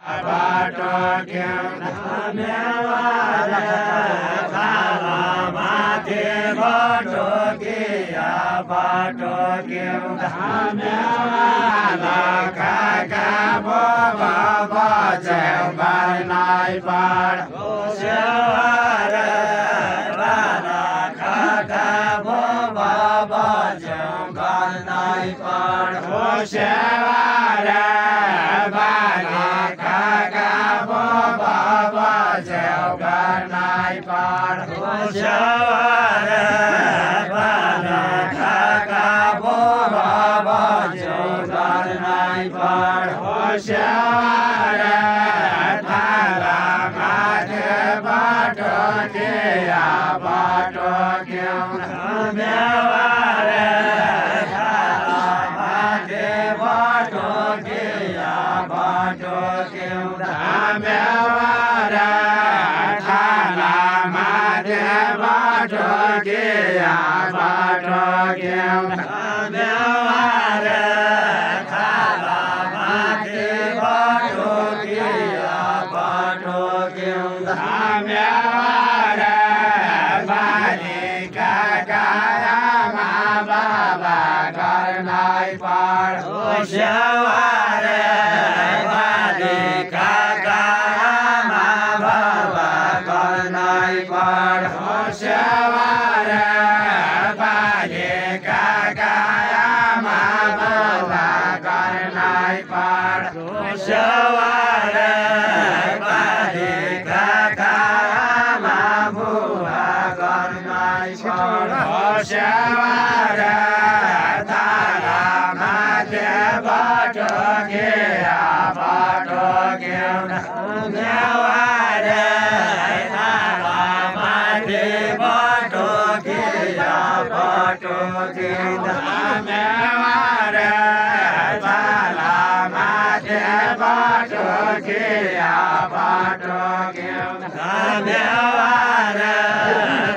बाटो क्यों धन्यवाद थाला माथे बाटो किया बाटो क्यों धन्यवाद काका बाबा बजे बनाई पाड़ होशियार बाला काका बाबा बजे बनाई पाड़ होशियार बाला काका बाबा बजे बनाई पाड़ होशियार बाला काका बाबा बजे बनाई पाड़ होशियार थाला माथे बाटो किया बाटो क्यों धन्यवाद थाला माथे बाटो किया बाटो क्यों धन्यवाद थाला माथे बाटो किया बाटो क्यों धन्यवाद थाला माथे बाटो किया बाटो क्यों धन्यवाद बालिका काया माँ बाबा करनाई पाड़ होशियार बालिका काया माँ बाबा करनाई पाड़ होशियार बालिका काया माँ बाबा करनाई पाड़ होशियार बालिका काया माँ बुआ करनाई पाड़ होशियार थाला माथे बाटो किया बाटो क्यों धन्यवाद थाला माथे बाटो किया बाटो क्यों धन्यवाद थाला माथे बाटो किया बाटो क्यों धन्यवाद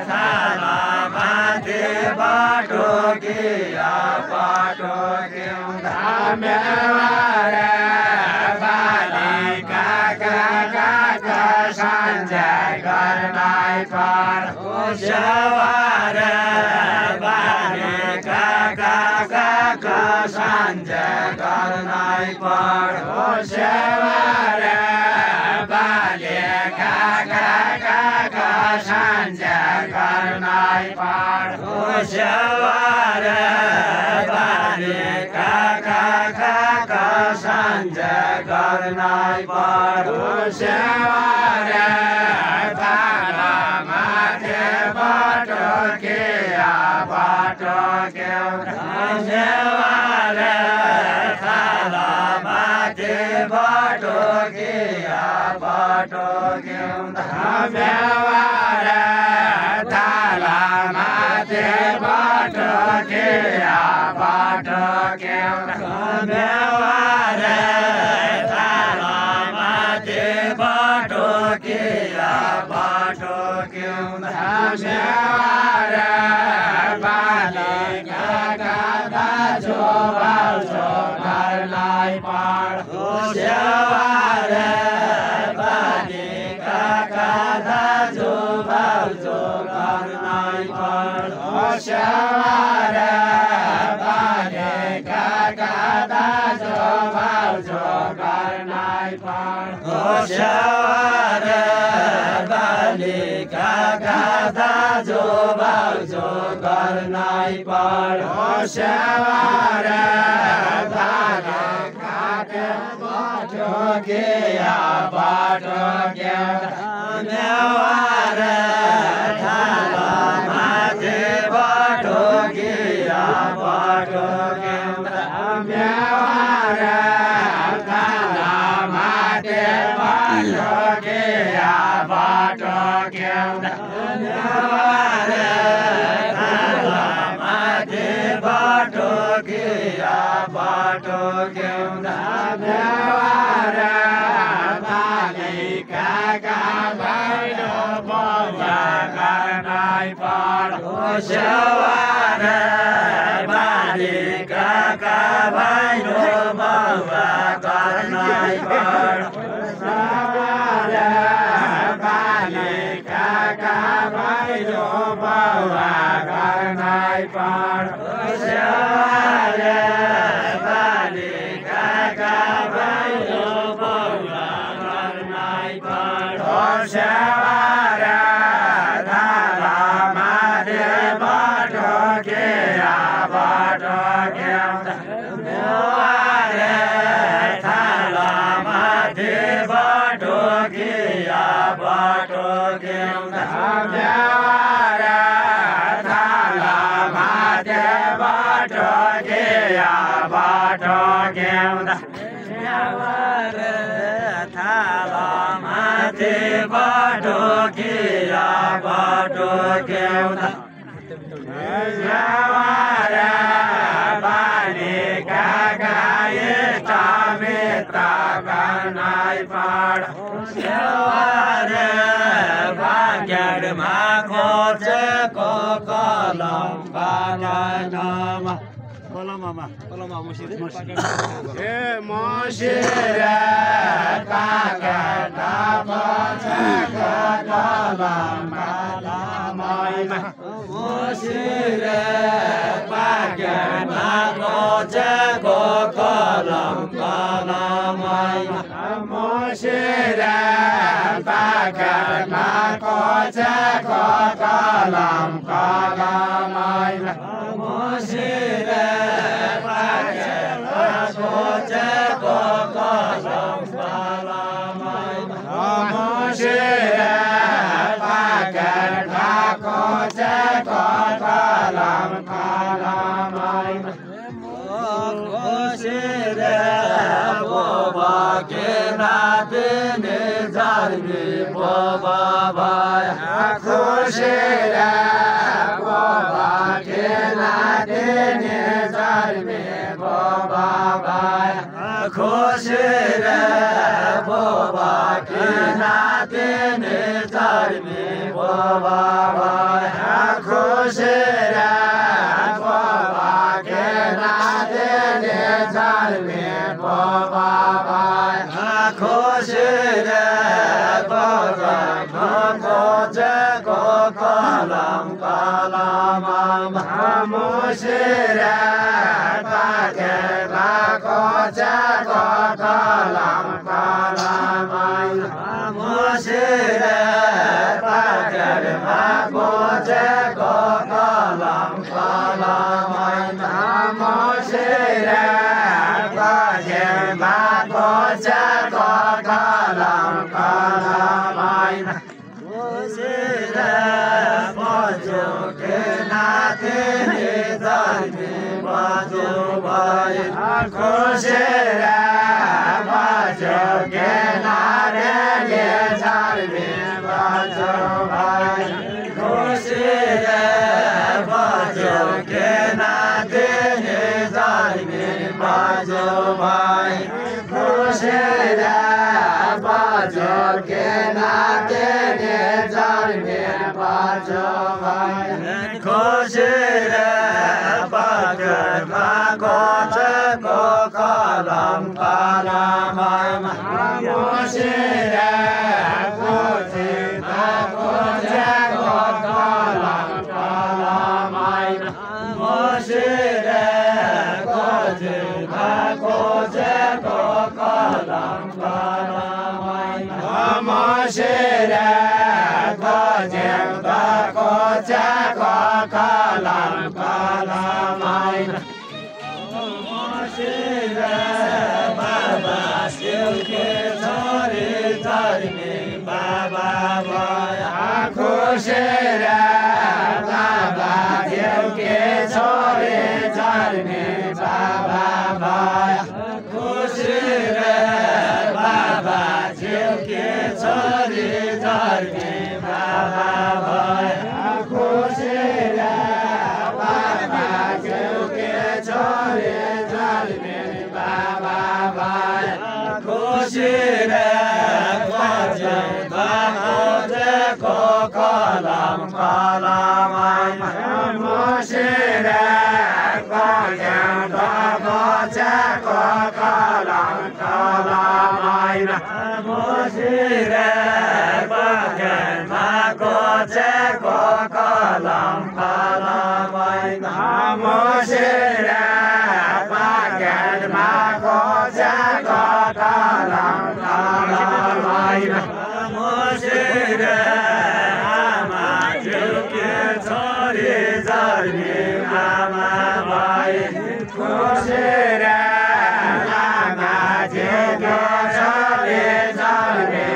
थाला माथे बाटो किया बाटो क्यों धन्यवाद बालिका काका संजय करनाई पाड़ होशियार बालिका काका संजय करनाई पाड़ होशियार बालिका काका संजय करनाई पाड़ होशियार बालिका काका संजय करनाई पाड़ होशियार थाला माथे बाटो किया बाटो क्यों धन्यवाद थाला माथे बाटो किया बाटो क्यों धन्यवाद थाला माथे बाटो किया बाटो क्यों धन्यवाद थाला माथे बाटो किया बाटो क्यों धन्यवाद बालिका काका जो करनाई पाड़ होशियार बालिका काका जो करनाई पाड़ होशियार बालिका काका जो करनाई पाड़ होशियार बालिका काका जो करनाई पाड़ होशियार बालिका बाटो किया बाटो क्यों धन्यवाद थाला माथे बाटो किया बाटो क्यों धन्यवाद थाला माथे बाटो किया बाटो क्यों धन्यवाद थाला माथे बाटो किया बाटो क्यों धन्यवाद बालिका का बाटो बोला करनाई पाड़ होशियार बालिका का बाटो बोला करनाई पाड़ किया बाटो केउँदा देवारा थाला माथे बाटो किया बाटो केउँदा देवारा थाला माथे बाटो किया बाटो केउँदा देवारा बानी काका इष्टमित्र गर्नै पाड देवारा भाग्यमा खोजेको कलम बागानमा ए मसिरे काका खोजेको कलम बागानमा मसिरे भाग्यमा खोजेको कलम कलमैमा मसिरे भाग्यमा खोजेको कलम कलमैमा मसिरे भाग्यमा खोजेको कलम कलमैमा मसिरे भाग्यमा खोजेको कलम कलमैमा मसिरे बोबा के नातिनी झर्मी बोबा भया खुसिरे बोबा के नातिनी झर्मी बोबा भया खुसिरे बोबा के नातिनी झर्मी बोबा भया खुसिरे बोबा के नातिनी झर्मी बोबा भया खुसिरे बोबा खोजेको कलम कलममा मसिरे भाग्यमा खोजेको कलम कलमैमा मसिरे भाग्यमा खोजेको कलम कलमैमा मसिरे भाग्यमा खोजेको कलम कलमैमा मसिरे बजोके नातिनी झर्मी बजो भए खुसिरे बजोके नातिनी झर्मी बजो भए खुसिरे बजोके नातिनी झर्मी बजो भए खुसिरे बजोके नातिनी झर्मी बजो भए खुसिरे भाग्यमा खोजेको कलम कलमैमा मसिरे खोजेको कलम कलमैमा मसिरे खोजेको कलम कलमैमा मसिरे खोजेको कलम कलमैमा मसिरे बाबा शिवके छोरी झर्मी बाबा भया खुसिरे बाबा शिवके छोरी झर्मी बाबा भया खुसिरे बाबा शिवके छोरी झर्मी बाबा भया खुसिरे बाबा शिवके छोरी झर्मी बाबा भया खुसिरे खोजेको कलम कलमैमा मसिरे खोजेको कलम कलमैमा मसिरे भाग्यमा खोजेको कलम कलमैमा मसिरे भाग्यमा खोजेको कलम कलमैमा मसिरे आमा झुके छोरी झर्मी आमा भए खुसिरे आमा झुके छोरी झर्मी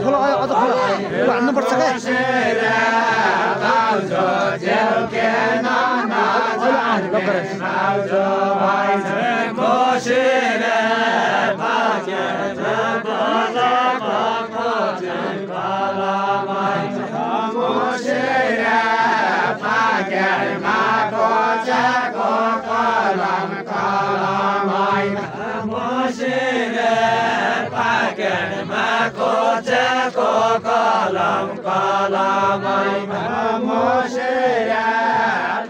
खोला अझ खोला हान्नुपर्छ क्या को कलम कलमैमा मुसेर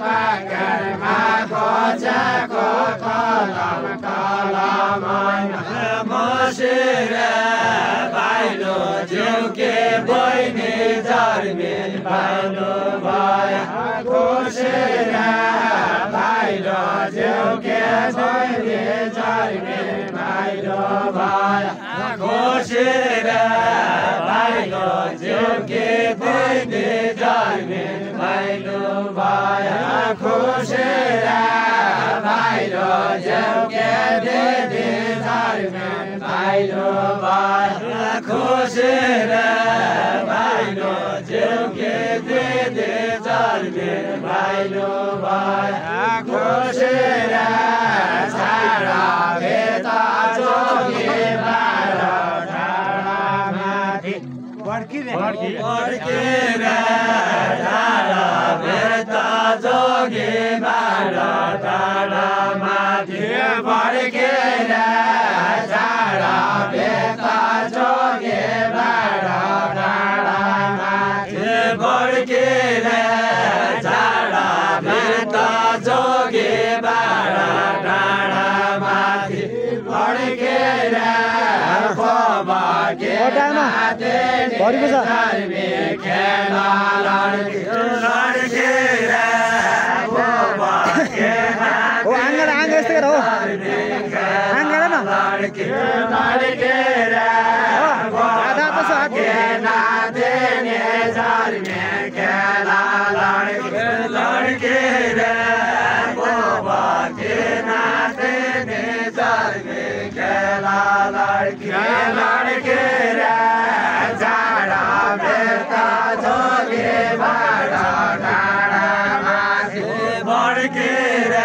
पाकेरमा खोजेको कलम कलमैमा मुसेर भाइलो जिउके बहिनी जर्मिन भाइलो भया खुसेर भाइलो जिउके बहिनी जर्मिन भाइलो भया खुसेर भाइलो जिउके बहिनी जर्मिन भाइलो भया खुसेर भाइलो जिउके दिदी जर्मिन भाइलो भया खुसेर भाइलो जिउके दिदी जर्मिन भाइलो भया खुसेर छाडा बेता जोगी बारो डाँडामाथि बड्केर छाडा बेता जोगी बारो डाँडामाथि बड्केर छाडा बेता जोगी बारो डाँडामाथि बड्केर छाडा बेता जोगी बारो डाँडामाथि बड्केर खेला लड्केर झाडा बेता जोगी बारो डाँडामाथि बड्केर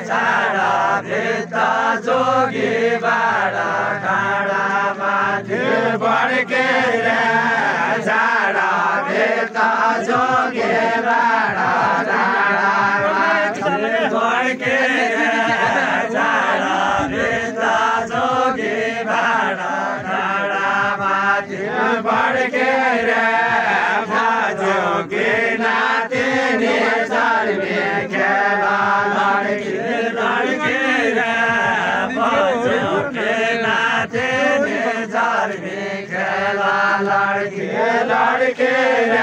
झाडा बेता जोगी बारो डाँडामाथि बड्केर झाडा बेता जोगी बारो डाँडामाथि बड्केर झाडा बेता जोगी बारो डाँडामाथि बड्केर जोगी नातिनी जर्मिन खेला लड्केर जोगी नातिनी जर्मिन खेला लड्केर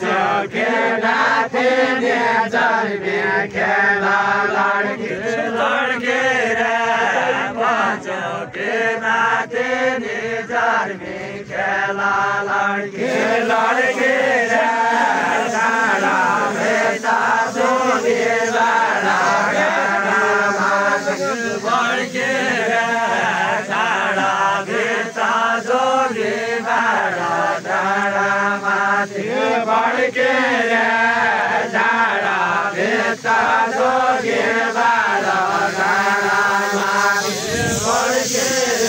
जोगी नातिनी जर्मिन खेला लड्केर जोगी नातिनी जर्मिन खेला लड्केर झाडा बेता जोगी बारो डाँडामाथि बड्केर झाडा बेता जोगी बारो डाँडामाथि बड्केर झाडा बेता जोगी बारो डाँडामाथि बड्केर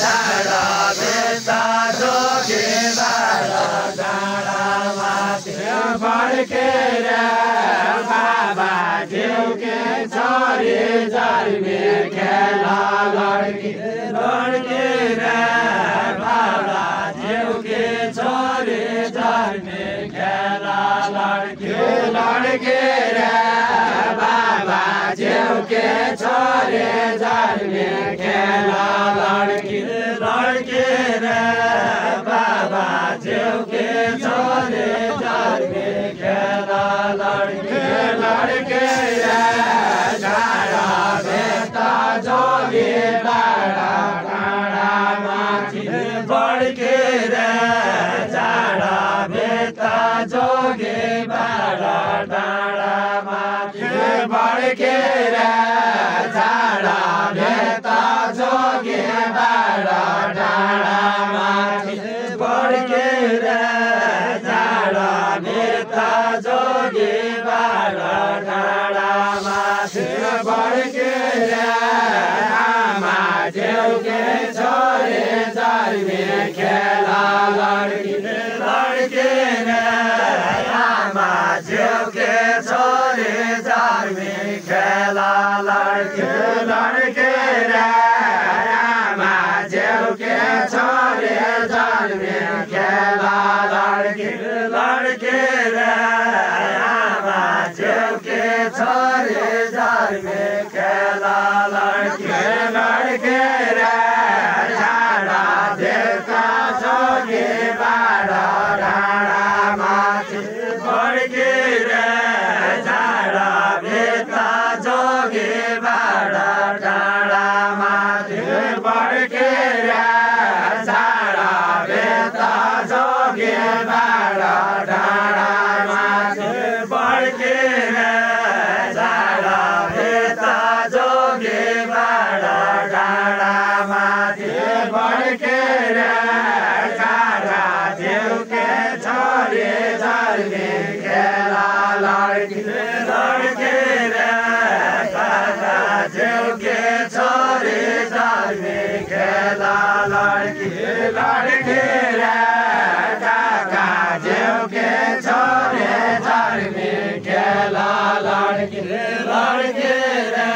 झाडा बेता जोगी बारो डाँडामाथि बड्केर बाबा जिउके छोरी जर्मिन खेला लड्केर बाबा जिउके छोरी जर्मिन खेला लड्केर बाबा जिउके छोरी जर्मिन खेला लड्केर बाबा जिउके छोरी जर्मिन खेला लड्केर झाडा बेता जोगी बारो डाँडामाथि बड्केर झाडा बेता जोगी बारो डाँडामाथि बड्केर झाडा बेता जोगी बारो डाँडामाथि बड्केर झाडा बेता जोगी बारो डाँडामाथि बड्केर आमा जिउके छोरी जर्मिन खेला लड्केर आमा जिउके छोरी जर्मिन खेला लड्केर आमा जिउके छोरी जालमी खेला लड़की लड़की रे आमा छेउके छोरी जालमी खेला लड़की लड़की रे झाडा देवका जोगी बाडा डाँडा माथि बड्की रे झाडा भित्ता जोगी बाडा डाँडा माथि बड्की रे झाडा भित्ता जोगी बाडा डाँडा माथि बड्की रे झाडा भित्ता जोगी बाडा डाँडा माथि बड्की रे झाडा देउके छोरी जालमी खेला लड्की लड्की रे काका देउके छोरी जालमी खेला लड्की लड्की रे काका देउके छोरी जालमी खेला लड्की लड्की रे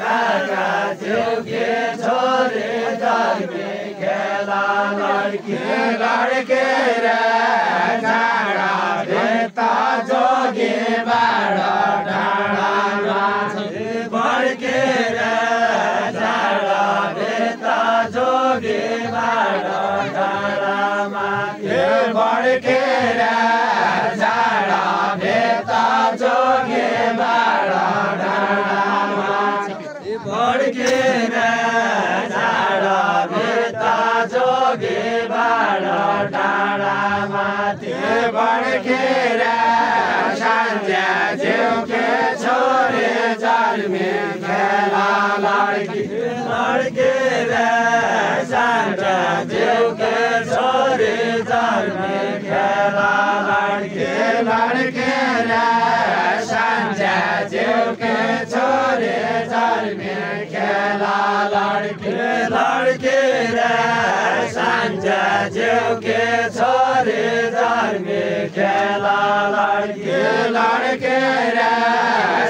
काका देउके छोरी जालमी खेला लड्की लड्की रे झाडा भित्ता जोगी बाडा डाँडा माथि बड्की रे झाडा भित्ता जोगी बाडा डाँडा माथि बड्की रे झाडा भित्ता जोगी बाडा डाँडा माथि बड्की रे झाडा भित्ता जोगी बाडा डाँडा माथि बड्की रे सान्ध्या ज्यूके छोरी जालमी खेला लड्की लड्की रे सान्ध्या ज्यूके छोरी जालमी खेला लड्की लड्की रे सान्ध्या ज्यूके छोरी जालमी खेला लड्की लड्की रे सान्ध्या ज्यूके छोरी जालमी खेला लड्की लड्की रे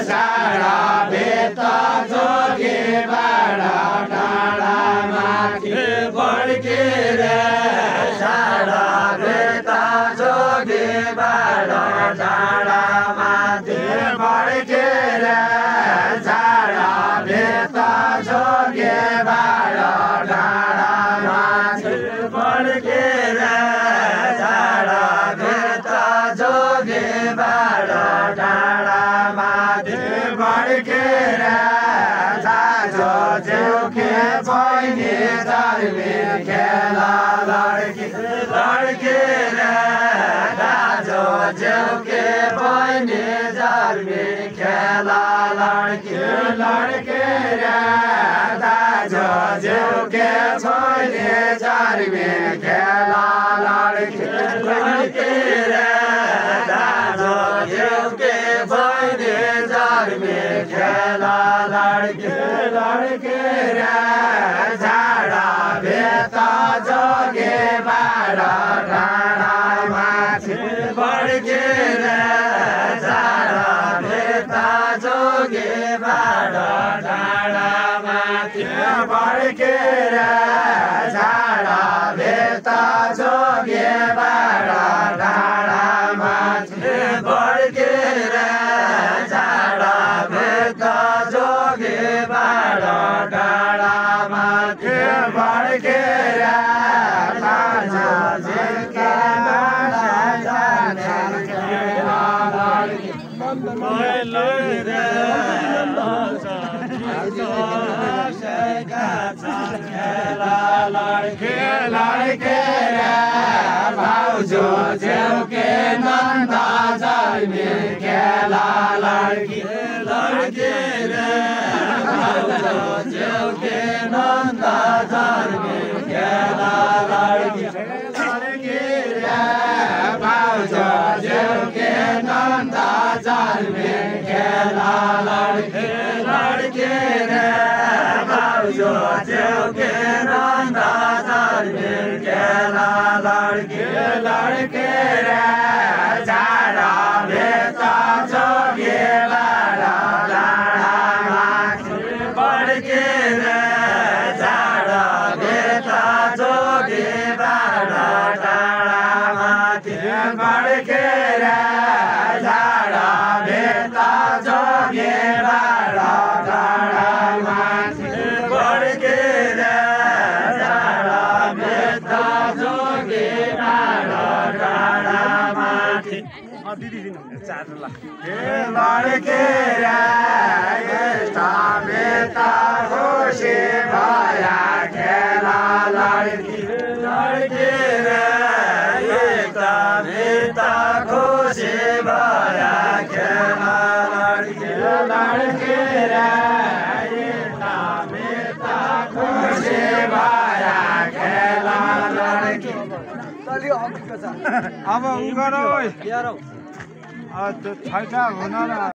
झाडा भित्ता जोगी बाडा डाँडा माथि बड्की रे झाडा भित्ता जोगी बाडा डाँडा माथि बड्की रे झाडा भित्ता जोगी बाडा डाँडा माथि बड्की रे झाडा भित्ता जोगी बाडा डाँडा माथि बड्की रे दाजो ज्यूके बहिनी जालमी खेला लड्की लड्की रे दाजो ज्यूके बहिनी जालमी खेला लड्की लड्की रे दाजो ज्यूके बहिनी जालमी खेला लड्की लड्की रे दाजो ज्यूके बहिनी जालमी खेला लड्की लड्की रे झाडा भित्ता जोगी बाडा डाँडा माथि बड्की रे झाडा भित्ता जोगी बाडा डाँडा माथि बड्की रे झाडा भित्ता जोगी बाडा डाँडा माथि बड्की रे झाडा भित्ता जोगी बाडा डाँडा माथि बड्की रे दाजो ज्यूके लड्की लड्की रे भाउजू ज्यूके नन्दा जालमी खेला लड्की लड्की रे भाउजू ज्यूके नन्दा जालमी खेला लड्की लड्की रे भाउजू ज्यूके नन्दा जालमी खेला लड्की लड्की रे भाउजू ज्यूके नन्दा जालमी खेला लड्की लड्की रे झाडा भित्ता जोगी बाडा डाँडा माथि बड्की रे झाडा भित्ता जोगी बाडा जोगी डाँडो डाँडामाथि लड्के बेटा खुसी भया खेला लड्की लड्के बेटा खुसी भया खेला लड्की लड्के खुसी भया खेला लड्की अब उ गरौ छैन हुन